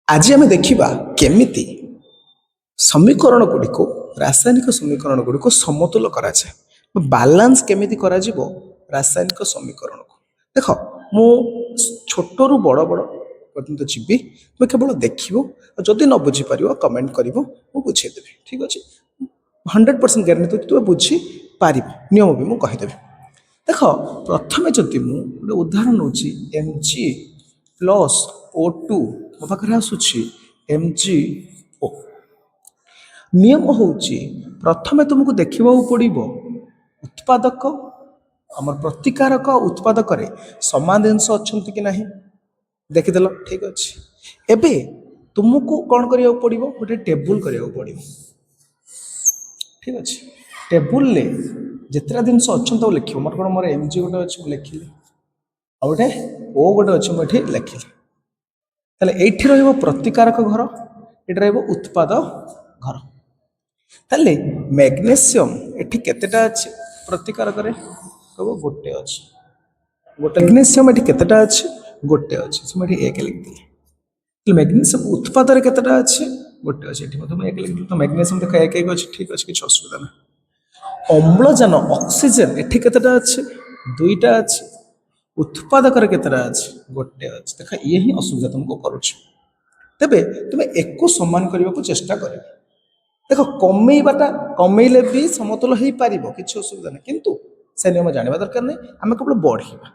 आज आम देखा केमिति समीकरण गुड़िक रासायनिक समीकरण गुड़िक समतुल कराए बालांस केमिति करा जीवो रासायनिक समीकरण को देख मु छोटू बड़ बड़ पर्यंत जीवी तुम केवल देखो जदि न बुझीपार कमेंट कर बुझेदेवी ठीक अच्छे 100% ग्यारंटी तुम बुझीपार नियम भी मुझे कहीदेवी देख प्रथम जदि मुझे उदाहरण नौ Mg प्लस O2 मो पाखे आसूँ MgO नियम हूँ प्रथमे तुमको देखा पड़ो उत्पादक आम प्रतिकारक उत्पादक समान जिनस अच्छा कि ना देखीदेल ठीक अच्छे एबे तुमको कौन करा पड़ो गोटे टेबुल करा पड़ो ठीक अच्छे टेबुल जितना जिनस अच्छा लिख मोर कौन मोर Mg गोटे अच्छे लिखिली आ गोटे O गोटे अच्छे मुझे लिखिली ताले एठी रहइबो प्रतिकारक घर एठी रहइबो उत्पाद घर ताले मैग्नीशियम एठी केतेटा अछि प्रतिकारक रे कहबो गोटे अछि गोटे मैग्नीशियम एठी केतेटा अछि गोटे अछि सो एठी 1 लिख दिली ताले मैग्नीशियम उत्पाद रे केतेटा अछि गोटे अछि एठी मतलब 1 लिख दिली तो मैग्नीशियम देखा 1 1 अछि ठीक अछि किछ असुविधा ना अम्लजान ऑक्सीजन एठी केतेटा अछि दुईटा अछि उत्पादक केतटा अच्छे गोटे अच्छे देखा ये ही असुविधा तुमको करुच तेबे तुम्हें एक समान करने को चेष्टा कर देख कमेबाटा कमेले भी समतुल हो पार किसी असुविधा ना किंतु से नियम जानवा दरकार नहीं आम केवल बढ़ेबा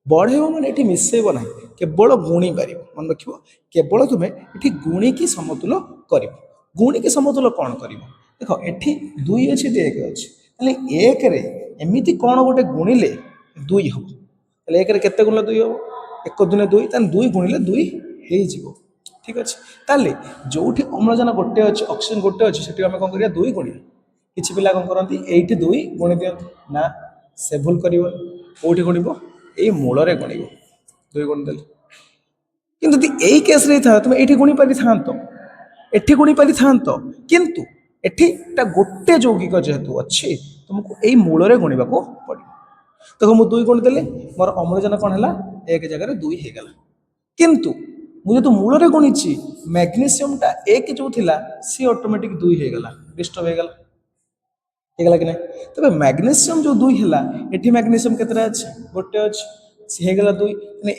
बढ़ेब मैंने ये मिसेब ना केवल गुणी पार मन रख केवल तुम्हें ये गुणिकी समतुल कर गुणिकी समतुल कौन कर देख ये दुई अच्छे एक अच्छे एक एमती कौन गोटे गुणिले दुई हम एक केते गुणिले दुई हम एक दुने दुई दुई गुणिले दुई हो ठीक अच्छे ताले जो अम्लजान गोटे अच्छे ऑक्सीजन गोटे अच्छे से आम कौन करिया दुई गुणिया किसी पिला कौन करती ये दुई गुणी दिखती ना से भूल कर कौटी गुणब ये मूल गुणब दुई गुणी देले कि यही केस था तुम ये गुणी पारि था एठी गुणी पारि था किंतु एठी गोटे यौगिक जेहेतु अच्छी तुमको यही मूल गुणा पड़ो देखो मुझे दुई गुणी देली मोर अम्लजान कौन है एक जगह दुई हो गला किंतु मुझे तो मूल गुणी मैग्नीशियम टा एक जो थिला सी ऑटोमेटिक दुई हो गला डिस्टर्ब हो गला कि नहीं तबे मैग्नीशियम जो दुई है एठी मैग्नीशियम केतरा अच्छे गोटे अच्छे सी हो गला दुई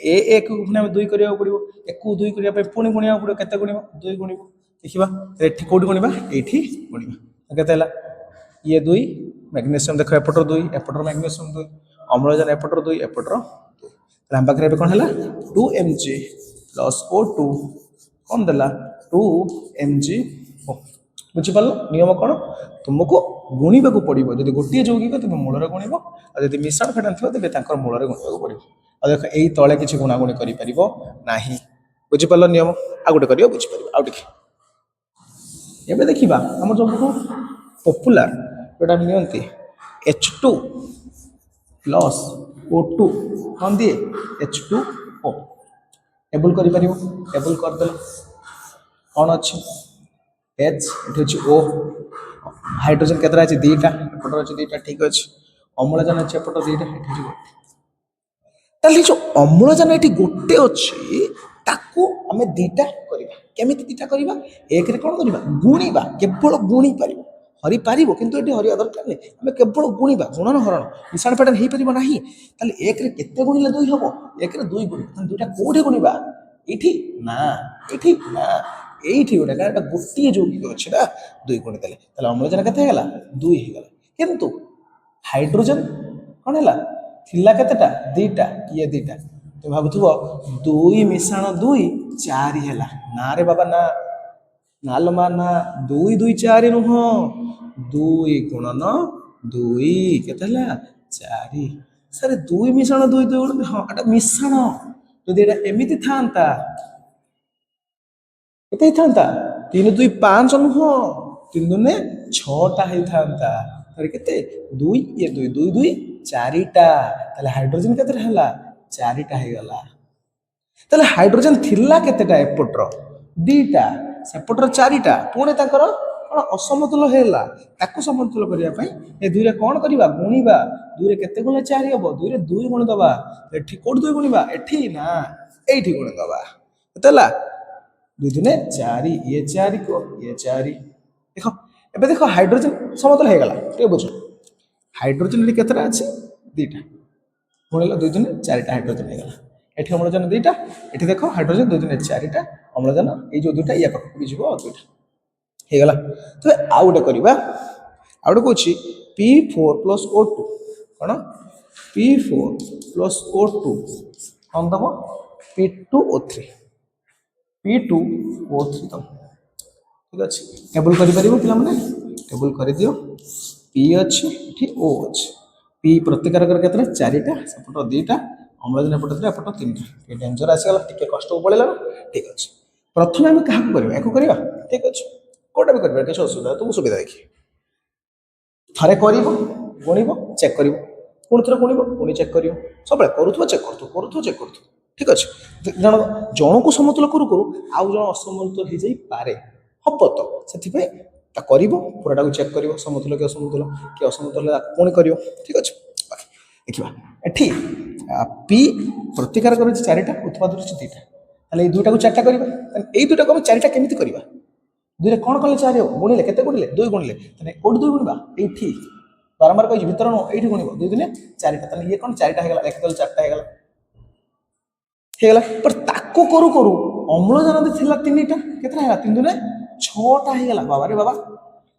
ए एक पुणी दुई करिया पड़ो एक दुई करने पुणी गुणा पड़ो केते गुणिबा दुई गुणिबा देखिबा एठी कोठी गुणिबा एठी गुणिबा केते हला ये दुई मैग्नीशियम देख एपटर दुई एपटर मैग्नीशियम दुई अम्लजान एपटर दुई एपटर दुई आम पाखे कौन है 2Mg प्लस O2 कौन देला 2MgO बुझीपार नियम कौन तुमको गुणा पड़ो जब गोटे यौगिक तुम मूल गुणब और जब मिश्रण फेटान थी तेज मूल गुणा पड़ो और देख यही तले किसी गुणागुणी करना बुझीपार नियम आ गोटे कर बुझीपार आउ देखा आम जो पपुलार जोटा नियंती H2 प्लस O2 कौन दिए H2O टेबुल कर टेबुल करदे कौन अच्छे H ये O हाइड्रोजन केतरा अच्छे दीटा एपटर अच्छे दीटा ठीक अच्छे अम्लजान अच्छे एपटर दीटा ताली जो अम्लजान ये गोटे अच्छी ताकू आम दीटा करवा केमिति दीटा करवा एक कौन करवा गुणा केवल गुणी पार हरि पार कितु ये हरिया दरकार नहीं आम केवल गुणा गुणन हरण मिश्रण पैटर्न हो पार ना ताले एक केते गुणिले दुई हम एक दुई गुण दुईटा कौटे गुणा ये ना ये ना ये गोटे ना गोटे यौगिक अच्छे ना दुई गुणी देले अम्लजान केते गला दुई हो गला किंतु हाइड्रोजन कौन है थिला केतेटा दीटा ये दीटा तुम भावुव दुई मिश्रण दुई चार है ना रे बाबा ना नालो मा ना दुई दुई चार नुह दुई गुणन दुई केते चारि सर दुई मिश्रण दुई दुई गुण हाँ एटा मिश्रण जदि एटा एमिति थांता केते था 3 2 5 नुह 3 दुने 6टा ही थांता तर केते दुई ये दुई दुई दुई चारिटा ताले हाइड्रोजन केते हला चारिटा हे गला ताले हाइड्रोजन थिला केतेटा एपटर दीटा सेपटर चारिटा पुणे ताकर कौन असमतुल है समतुल करने ए दुई रे कौन करवा गुणा दुई रे केते गुणे 4 हम दुई रे दुई गुण दबा एठी कोड दुई गुणा एठी ना एठी गुण दबा केते দুই দুনে চারি ইয়ে চারি কো ইয়ে চারি দেখ এবে দেখ হাইড্রোজেন সমতল হয়ে গলা টিকে বুঝ হাইড্রোজেন এটি কেতটা আছে দুইটা গুণিল দুই দুনে চারিটা হাইড্রোজেন হয়ে গলা এটি অম্লজান দুইটা এটি দেখো হাইড্রোজেন দুই দুনে চারিটা অম্লজান এই যে দুইটা ইয়া পাখକୁ ବି ଯିବ দুইটা ହେଇଗଲା তবে ଆଉ ଗୋଟେ କରିବା ଆଉ ଗୋଟେ କହୁଛି P4 plus O2 କ'ଣ P4 plus O2 କ'ଣ ଦେବ P2O3 P2O3 ଦେବ ঠিক ଅଛି ଟେବୁଲ କରିପାରିବ ପିଲାମାନେ ଟେବୁଲ କରିଦିଅ P ଅଛି ଏଠି O ଅଛି P ପ୍ରତିକାରକର କେତେଟା ଚାରିଟା ସେପଟ ଦୁଇଟା ଅମ୍ଳଜାନ ଏପଟ ଥିଲା ଏପଟ ତିନିଟା ଟିକେ ଡେଞ୍ଜର ଆସିଗଲା ଟିକେ କଷ୍ଟକୁ ପଳେଇଲା ଠିକ ଅଛି ପ୍ରଥମେ ଆମେ କାହାକୁ କରିବା ୟାକୁ କରିବା ଠିକ ଅଛି কোটা বি করবে কিছু অসুবিধা তুমি সুবিধা দেখি থরে করিব গুণিব চেক করিব পুଣି ଥରେ ଗୁଣିବ ପୁଣି ଚେକ୍ କରିବ ସବୁବେଳେ କରୁଥିବ ଚେକ୍ କରୁଥିବ ଠିକ ଅଛି ଜଣକୁ ସମତୁଲ କରୁ କରୁ ଆଉ ଜଣ ଅସମତୁଲ ହେଇଯାଇପାରେ ହବ ତ ସେଥିପାଇଁ ତା କରିବ ପୁରାଟାକୁ ଚେକ୍ କରିବ ସମତୁଲ କି ଅସମତୁଲ ପୁଣି କରିବ ଠିକ ଅଛି ଦେଖିବା ଏଠି ପି ପ୍ରତିକାର କରୁଛି ଚାରିଟା ଉତ୍ପାଦ କରୁଛି ଦୁଇଟା ତାହେଲେ ଏଇ ଦୁଇଟାକୁ ଚାରିଟା କରିବା ଏଇ ଦୁଇଟାକୁ ଆମେ ଚାରିଟା କେମିତି କରିବା দুইরে কোণ কলে চারি হব গুণিলে কেতে গুণিলে দুই গুণিলে তাহলে কোটি দুই গুণবা এইটি বারম্বার কইছি বিতরণ এইটি গুণিব দুই দিনে চারিটা তাহলে ইয়ে কোণ চারিটা হয়ে গেল একদল চারটা হয়ে গেল পর তাকু করু করু অম্লজান ଥିଲା তিনটা কেতে হয়ে গেল তিন দিনে ছটা হয়ে গেল বাবা রে বাবা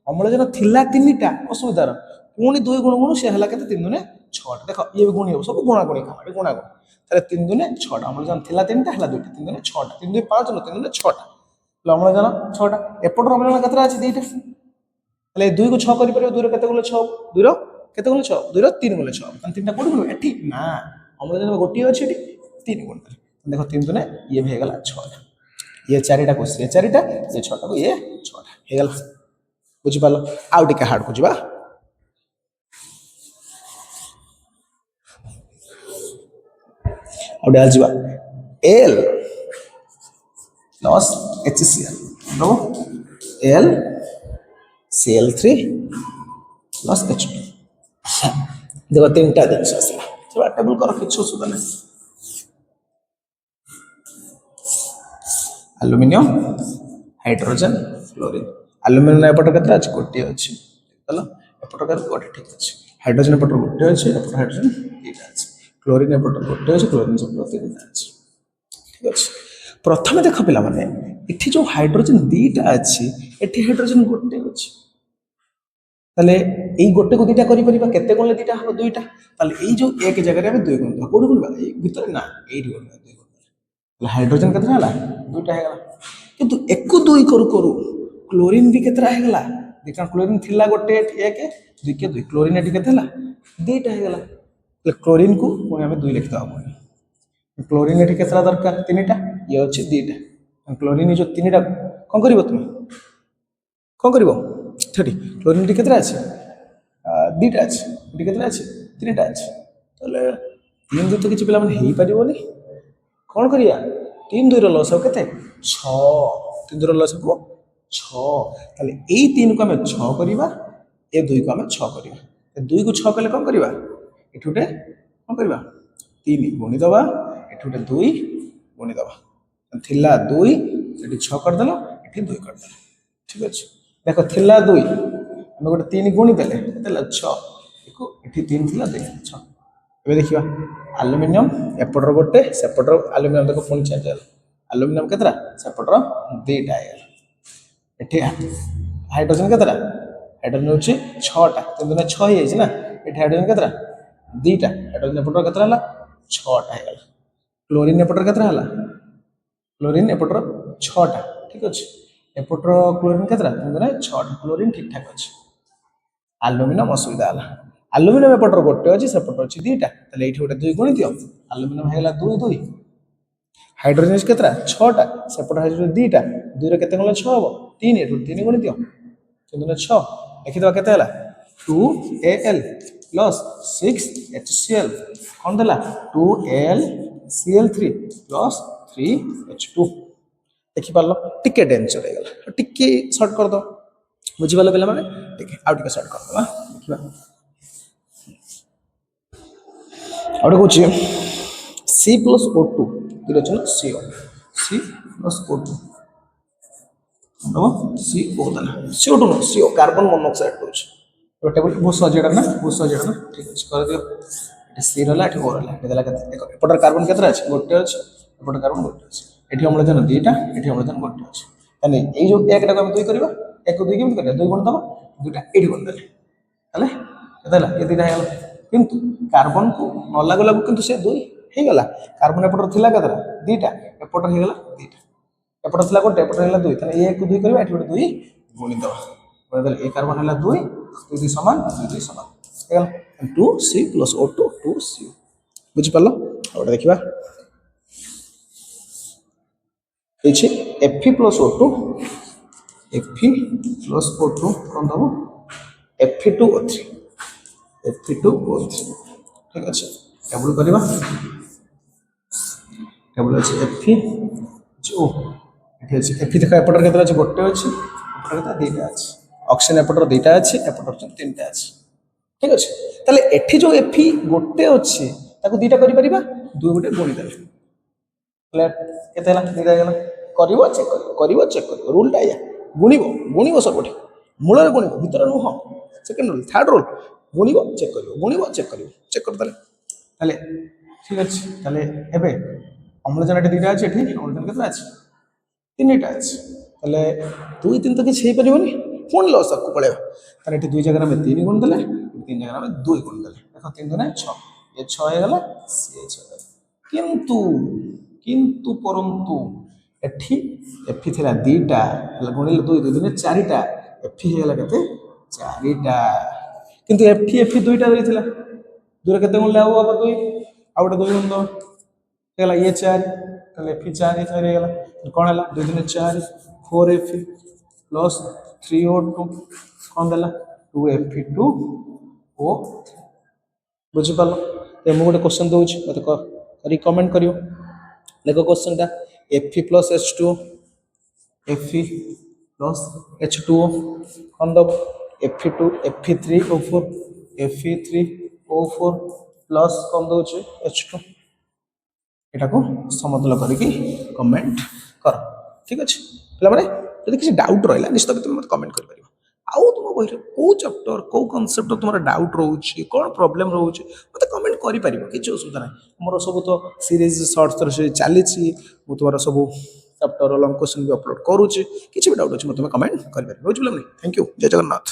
অম্লজান ଥିଲା তিনটা অসুবিধার পুনি দুই গুণ গুণ সে হলা কেতে তিন দিনে ছটা দেখ ইয়ে গুণি হব সব গুণাগুণি কাম এটি গুণাগুণ তাহলে তিন দিনে ছটা অম্লজান ଥିଲା তিনটা হলা দুইটা তিন দিনে ছটা তিন দুই পাঁচ তিন দিনে ছটা অম্লজান ছটা এপটর অম্লজান কেতটা আছে দুইটা তাহলে দুই কু ছ করিপারিব দুইর কেতে গুলো ছ দুইর কেতে গুলো ছ দুইর তিন গুলো ছ তাহলে তিনটা কোটি গুলো এটি না অম্লজান গোটিয়ে আছে এটি তিন গুণ দেখো তিন দুনে ইয়ে হয়ে গেল ছটা ইয়ে চারিটা কো সে চারিটা সে ছটা কো ইয়ে ছটা হয়ে গেল বুঝিপারল আউ টিকে হার্ড কো ଯିବା ଆଉ ଟେ ଯିବା L plus HCl no L Cl3 plus H2 देखो तीनटा जिनस आसला थोड़ा टेबल करो किछु सुदा नै एल्युमिनियम हाइड्रोजन फ्लोरीन एल्युमिनियम एपट केतरा अछि कोटी अछि चलो एपट कर कोटी ठीक अछि हाइड्रोजन एपट कोटी अछि एपट हाइड्रोजन एटा अछि क्लोरीन एपट कोटी अछि क्लोरीन सब तीनटा अछि ठीक अछि प्रथम देख पिला माने इठी जो हाइड्रोजन दीटा अछि एठी हाइड्रोजन गोटे अछि ताले एई गोटे को दीटा करि परिबा केते गुणले दीटा हो दुईटा ताले एई जो एक जगह रे हम दुई गुण तो कोड गुणबा एई भीतर ना एई गुण दुई गुण ताले हाइड्रोजन केतरा हला दुईटा हे गला किंतु एको दुई करू करू क्लोरीन भी केतरा हे गला देखा क्लोरीन थिला गोटे एक दुई के दुई क्लोरीन एठी केते हला दीटा हे गला ताले क्लोरीन को पुनी हम दुई लिखता हम क्लोरीन एठी केतरा दरकार तीनटा ये अच्छे दीटा क्लोरीन जो तीनटा कौन कर तुम कौन कर क्लोरीन टी केतरा अच्छे दीटा अच्छे टी केतरा अच्छे तीनटा अच्छे ताले तीन दुई तो किसी पिला माने हेई परिबोनी कौन करिया तीन दुई लस हो केते 6 तीन दुई लस हो 6 ताले एई तीन को हमें 6 करिबा ए दुई को हमें 6 करिबा ए दुई को 6 कले कौन करिबा एठुटे कौन करिबा 3 गुणी दबा एठुटे 2 गुणी दबा थिला 2 एठी 6 कर देलो एठी 2 कर देलो ठीक अछि देखो थिला 2 हम गोटे 3 गुणी देले केतेला 6 देखो एठी 3 थिला 2 6 एबे देखिबा एल्युमिनियम एपटर गोटे सेपटर एल्युमिनियम देखो पुणी चेंज होला एल्युमिनियम केतरा सेपटर 2टा आइला एठी हाइड्रोजन केतरा हाइड्रोजन होची 6टा तो दुने 6 हे छै ना एठी हाइड्रोजन केतरा 2टा हाइड्रोजन एपटर केतरा हला 6टा हे गला क्लोरीन एपटर केतरा हला क्लोरीन एपटर 6टा ठीक अछि एपटर क्लोरीन केतरा तुमने 6टा क्लोरीन ठीक ठाक अछि एल्युमिनियम असुविधा हला एल्युमिनियम एपटर गोटे अछि सेपटर अछि 2टा तले एठी गोटे 2 गुणी दियो एल्युमिनियम हेला 2 2 हाइड्रोजन केतरा 6टा सेपटर हाइड्रोजन 2टा 2 रे केते गला 6 हबो 3 एठु 3 गुणी दियो तुमने 6 लिखि दबा केते हला 2Al plus 6HCl कोन देला 2Cl3 plus 3H2 देखि पारलो टिके डेंजर हे गला टिके शॉर्ट कर दो बुझि पालो बेला माने टिके आउ टिके शॉर्ट कर दो देखिबा आउटे कहूँ C plus O2 दुई रचना CO C plus O2 দেব CO দেলা CO2 নো CO কার্বন মনোক্সাইড রয়েছে এবার টেবল বহুত সহজ এটা না বহুত সহজ এটা না ঠিক আছে করে দিও এটা C রলা এটা O রলা এটা দেলা কেতে দেখো এপটার কার্বন কেতে আছে গোটে আছে এপটার কার্বন গোটে আছে এটি অম্লজান দুইটা এটি অম্লজান গোটে আছে তাহলে এই যে একটাকে আমি দুই করিবা এক দুই কেমন করিবা দুই গুণ দেবা দুইটা এটি গুণ দেলে তাহলে কেতে ହେଲା ଏ ଦୁଇଟା ହେଇଗଲା କିନ୍ତୁ କାର୍ବନକୁ ନ ଲାଗୁ ଲାଗୁ କିନ୍ତୁ ସେ ଦୁଇ ହେଇଗଲା କାର୍ବନ ଏପଟର ଥିଲା କେତେଟା ଦୁଇଟା ଏପଟର ହେଇଗଲା ଦୁଇଟା ଏପଟ ଥିଲା ଗୋଟେ ଏପଟ ହେଲା ଦୁଇ ତାହେଲେ ଏକୁ ଦୁଇ କରିବା ଏଠି ଗୋଟେ ଦୁଇ ଗୁଣି ଦେବା ଗୁଣି ଦେଲେ ଏ କାର୍ବନ ହେଲା ଦୁଇ ଦୁଇ ଦୁଇ ସମାନ ଦୁଇ ଦୁଇ ସମାନ ହେଇଗଲା 2C + O2 2CO ବୁଝିପାରିଲ ଆଉ ଗୋଟେ ଦେଖିବା ହେଇଛି Fe + O2 Fe + O2 କ'ଣ ଦେବ Fe2O3 Fe2O3 ঠিক আছে টেবল କରିବା টেবল ଅଛି Fe O এটি আছে Fe দেখা এপটর কেতটা আছে গোটে আছে এপটর কেতটা দুইটা আছে অক্সিজেন এপটর দুইটা আছে এপটর তিনটা আছে ঠিক আছে তাহলে এটি যে Fe গোটে আছে তাকে দুইটা করি পারিবা দুই গোটে গুণি দেলে তাহলে কেতে ହେଲା দুইটা গেল করিব চেক করিব রুলটা এয়া গুণিব সবটি মূଳରେ গুণিব ভিতরে নুহ সেকেন্ড রুল থার্ড রুল গুণিব চেক করিব চেক করদেলে তাহলে ঠিক আছে তাহলে এবে অম্লজান এটি দুইটা আছে এটি অম্লজান কেতে আছে তিনটা আছে তাহলে দুই তিন তো কিছু ହେଇପାରିବନି ପୁଣି ଲସ୍ ଆଗକୁ ପଳେଇବା ତାହେଲେ ଏଠି ଦୁଇ ଜାଗାରେ ଆମେ 3 ଗୁଣ ଦେଲେ ତିନି ଜାଗାରେ ଆମେ 2 ଗୁଣ ଦେଲେ ଦେଖ 3 2 6 ଏ 6 ହେଇଗଲା ସିଏ 6 ହେଇଗଲା କିନ୍ତୁ ପରନ୍ତୁ ଏଠି Fe ଥିଲା ଦୁଇଟା ହେଲେ ଗୁଣିଲେ 2 2 ଦିନେ 4ଟା Fe ହେଇଗଲା କେତେ 4ଟା କିନ୍ତୁ Fe ଦୁଇଟା ଦେଇଥିଲା ଦୁଇରେ କେତେ ଗୁଣିଲେ ଆଉ ହବ 2 ଆଉ ଗୋଟେ 2 ଗୁଣ ଦେବ ହେଇଗଲା ଇଏ 4 তাহলে Fe 4 4 ହେଇଗଲା କ'ଣ ହେଲା 2 ଦିନେ 4 4Fe ପ୍ଲସ୍ 3O2 କ'ଣ ଦେଲା 2Fe2O ବୁଝିପାରିଲ ଏ ମୁଁ ଗୋଟେ କ୍ୱେଶ୍ଚନ୍ ଦେଉଛି ମୋତେ କରି କମେଣ୍ଟ କରିବ ଦେଖ କ୍ୱେଶ୍ଚନ୍ଟା Fe + H2O Fe + H2O କ'ଣ ଦେବ Fe3O4 Fe3O4 ପ୍ଲସ୍ କ'ଣ ଦେଉଛି H2 এটাকে সমতুল করিকি কমেন্ট কর ঠিক আছে পিলামানে যদি কিছু ডাউট রহিলা নিশ্চিত তুমি মতে কমেন্ট করে পারিব আউ তুম বইরে কো চ্যাপ্টর কো কনসেপ্ট তোমার ডাউট রহুছি কোন প্রবলেম রহুছি মতে কমেন্ট করে পারিব কিছু অসুবিধা নাই মোর সব তো সিরিজ শর্টস সে চালিছি মু তোমার সব চ্যাপ্টর লং কোশ্চেন বি আপলোড করুছি কিছু ডাউট আছে মতে কমেন্ট করে পারিব বুঝিলা নাই থ্যাংক ইউ জয় জগন্নাথ।